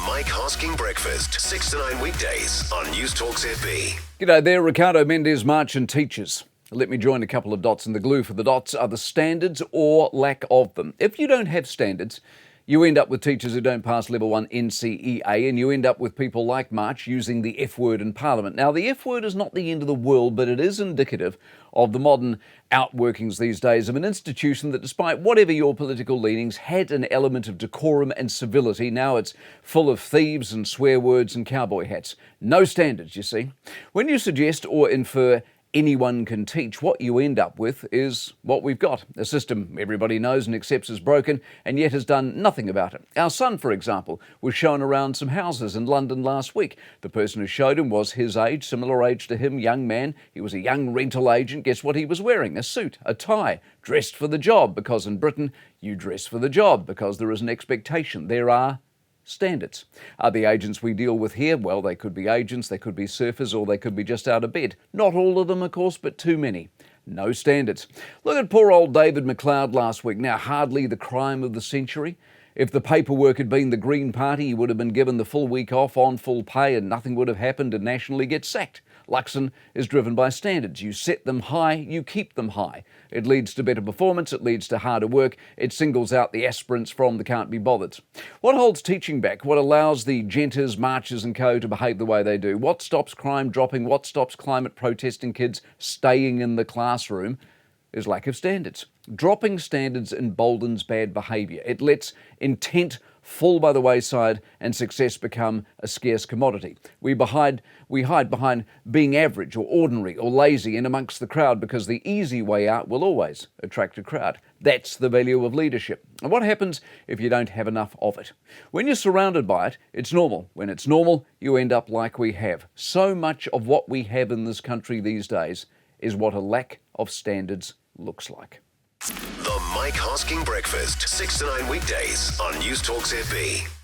Mike Hosking Breakfast, 6 to 9 weekdays on Newstalk ZB. G'day there, Ricardo Mendes marching teachers. Let me join a couple of dots, and the glue for the dots are the standards or lack of them. If you don't have standards, you end up with teachers who don't pass level 1 NCEA, and you end up with people like March using the F word in Parliament. Now, the F word is not the end of the world, but it is indicative of the modern outworkings these days of an institution that, despite whatever your political leanings, had an element of decorum and civility. Now it's full of thieves and swear words and cowboy hats. No standards, you see. When you suggest or infer anyone can teach, what you end up with is what we've got. A system everybody knows and accepts is broken, and yet has done nothing about it. Our son, for example, was shown around some houses in London last week. The person who showed him was his age, similar age to him, young man. He was a young rental agent. Guess what he was wearing? A suit, a tie, dressed for the job, because in Britain, you dress for the job because there is an expectation. There are standards. Are the agents we deal with here? Well, they could be agents, they could be surfers, or they could be just out of bed. Not all of them, of course, but too many. No standards. Look at poor old David McLeod last week. Now, hardly the crime of the century. If the paperwork had been the Green Party, he would have been given the full week off on full pay and nothing would have happened and nationally get sacked. Luxon is driven by standards. You set them high, you keep them high. It leads to better performance, it leads to harder work, it singles out the aspirants from the can't be bothered. What holds teaching back? What allows the Genters, Marchers and co to behave the way they do? What stops crime dropping? What stops climate protesting kids staying in the classroom? Is lack of standards. Dropping standards emboldens bad behaviour. It lets intent fall by the wayside and success become a scarce commodity. We hide behind being average or ordinary or lazy in amongst the crowd because the easy way out will always attract a crowd. That's the value of leadership. And what happens if you don't have enough of it? When you're surrounded by it, it's normal. When it's normal, you end up like we have. So much of what we have in this country these days is what a lack of standards looks like. The Mike Hosking Breakfast, 6 to 9 weekdays on Newstalk ZB.